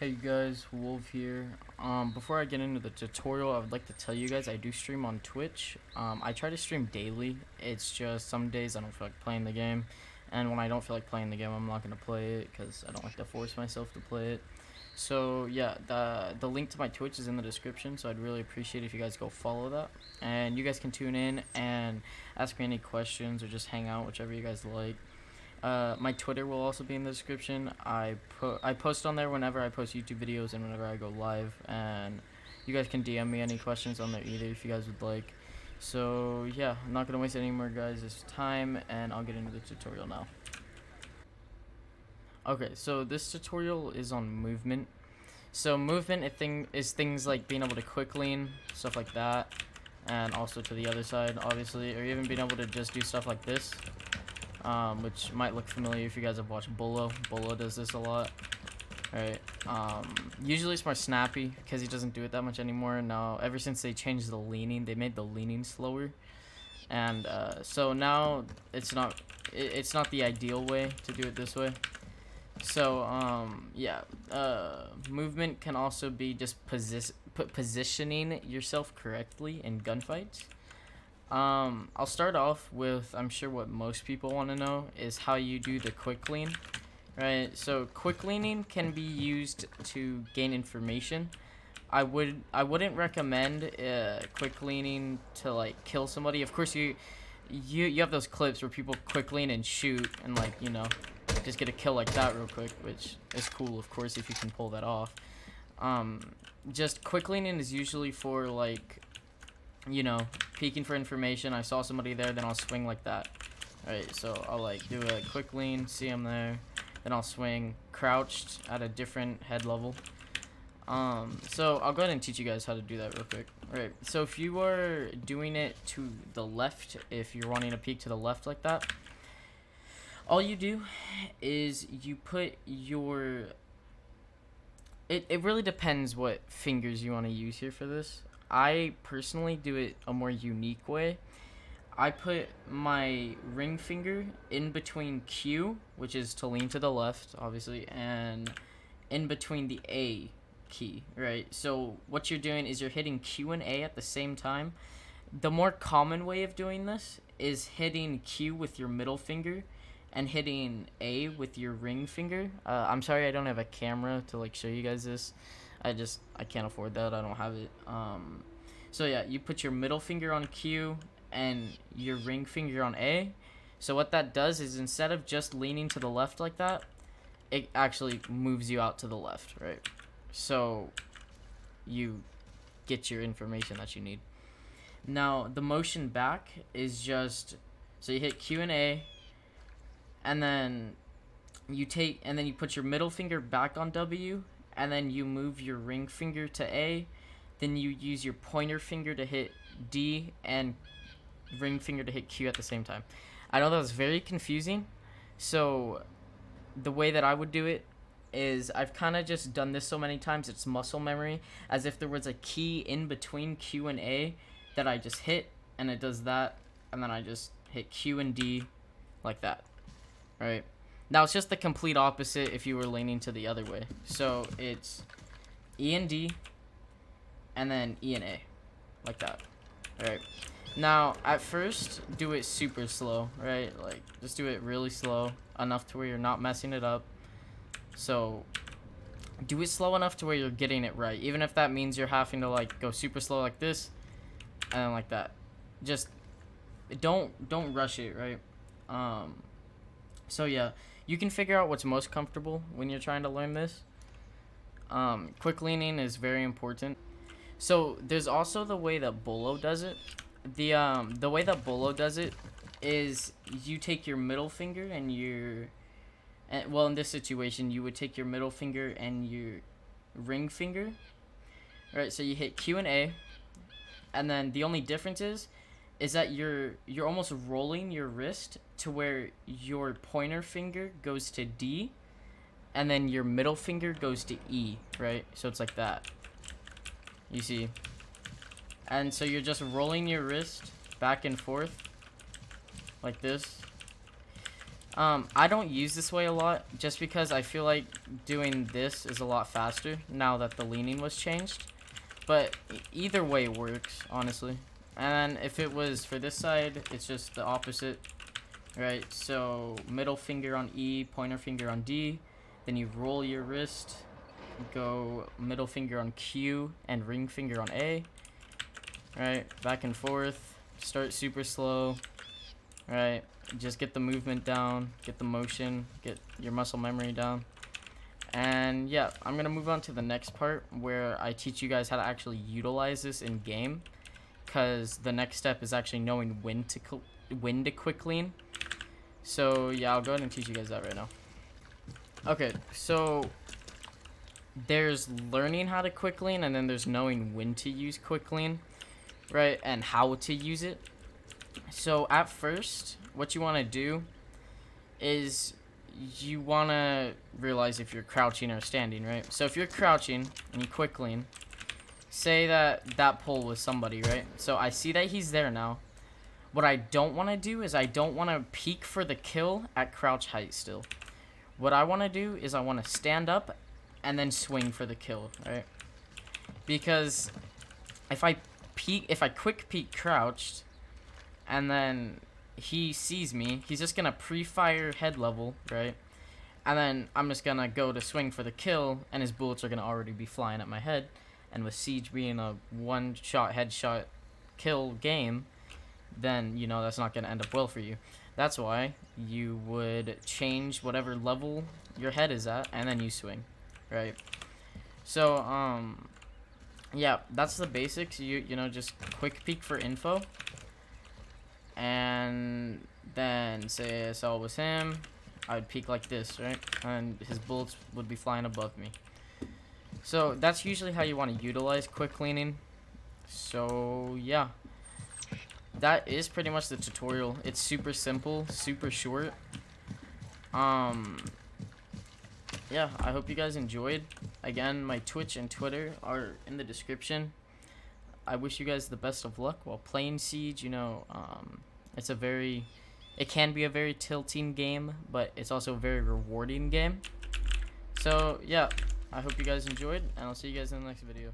Hey guys, Wolf here. Before I get into the tutorial, I would like to tell you guys I do stream on Twitch. I try to stream daily. It's just some days I don't feel like playing the game, and when I don't feel like playing the game, I'm not gonna play it because I don't like to force myself to play it. So yeah, the link to my Twitch is in the description. So I'd really appreciate if you guys go follow that, and you guys can tune in and ask me any questions or just hang out, whichever you guys like. My Twitter will also be in the description. I post on there whenever I post YouTube videos and whenever I go live, and you guys can DM me any questions on there either if you guys would like. So yeah, I'm not gonna waste any more guys' time, and I'll get into the tutorial now. Okay, so this tutorial is on movement. So movement is things like being able to quick lean, stuff like that, and also to the other side, obviously, or even being able to just do stuff like this. Which might look familiar if you guys have watched Beaulo. Beaulo does this a lot. Alright, usually it's more snappy because he doesn't do it that much anymore. Now, ever since they changed the leaning, they made the leaning slower. And, so now it's not the ideal way to do it this way. So, yeah, movement can also be just positioning yourself correctly in gunfights. I'll start off with, I'm sure what most people want to know is how you do the quick lean, right? So quick leaning can be used to gain information. I wouldn't recommend quick leaning to like kill somebody. Of course you have those clips where people quick lean and shoot and like, you know, just get a kill like that real quick, which is cool, of course, if you can pull that off. Just quick leaning is usually for like, you know, peeking for information. I saw somebody there, then I'll swing like that. Alright, so I'll like do a quick lean, see him there, then I'll swing crouched at a different head level. So I'll go ahead and teach you guys how to do that real quick. Alright, so if you are doing it to the left, if you're wanting to peek to the left like that, all you do is you put your... It really depends what fingers you want to use here for this. I personally do it a more unique way. I put my ring finger in between Q, which is to lean to the left, obviously, and in between the A key, right? So what you're doing is you're hitting Q and A at the same time. The more common way of doing this is hitting Q with your middle finger and hitting A with your ring finger. I'm sorry I don't have a camera to like show you guys this. I can't afford that. I don't have it. So yeah, you put your middle finger on Q and your ring finger on A. So what that does is instead of just leaning to the left like that, it actually moves you out to the left, right? So you get your information that you need. Now the motion back is just, so you hit Q and A, and then you put your middle finger back on W, and then you move your ring finger to A, then you use your pointer finger to hit D and ring finger to hit Q at the same time. I know that was very confusing, so the way that I would do it is I've kind of just done this so many times it's muscle memory, as if there was a key in between Q and A that I just hit, and it does that, and then I just hit Q and D like that. Right? Now it's just the complete opposite if you were leaning to the other way. So it's E and D, and then E and A, like that. Alright. Now, at first, do it super slow, right? Like, just do it really slow, enough to where you're not messing it up. So, do it slow enough to where you're getting it right, even if that means you're having to, like, go super slow like this, and then like that. Just, don't rush it, right? So yeah, you can figure out what's most comfortable when you're trying to learn this. Quick leaning is very important. So there's also the way that Beaulo does it. The way that Beaulo does it is you take your middle finger and well, in this situation you would take your middle finger and your ring finger. Right, so you hit Q and A, and then the only difference is that you're almost rolling your wrist to where your pointer finger goes to D, and then your middle finger goes to E, right? So it's like that. You see? And so you're just rolling your wrist back and forth like this. I don't use this way a lot just because I feel like doing this is a lot faster now that the leaning was changed. But either way works, honestly. And if it was for this side, it's just the opposite, right? So middle finger on E, pointer finger on D, then you roll your wrist, go middle finger on Q and ring finger on A, right? Back and forth, start super slow, right? Just get the movement down, get the motion, get your muscle memory down. And yeah, I'm gonna move on to the next part where I teach you guys how to actually utilize this in game, because the next step is actually knowing when to quick lean. So yeah, I'll go ahead and teach you guys that right now. Okay, so there's learning how to quick lean, and then there's knowing when to use quick lean, right, and how to use it. So at first, what you want to do is you want to realize if you're crouching or standing, right? So if you're crouching and you quick lean, say that pull was somebody, right? So I see that he's there now. What I don't want to do is I don't want to peek for the kill at crouch height still. What I want to do is I want to stand up and then swing for the kill, right? Because if I quick peek crouched and then he sees me, he's just gonna pre-fire head level, right? And then I'm just gonna go to swing for the kill, and his bullets are gonna already be flying at my head. And with Siege being a one-shot headshot kill game, then you know that's not gonna end up well for you. That's why you would change whatever level your head is at, and then you swing, right? So yeah, that's the basics. You know, just quick peek for info. And then say I saw it was him, I would peek like this, right? And his bullets would be flying above me. So that's usually how you want to utilize quick leaning. So yeah, that is pretty much the tutorial. It's super simple, super short. Yeah, I hope you guys enjoyed. Again, my Twitch and Twitter are in the description. I wish you guys the best of luck while playing Siege. You know, it can be a very tilting game, but it's also a very rewarding game. So yeah, I hope you guys enjoyed, and I'll see you guys in the next video.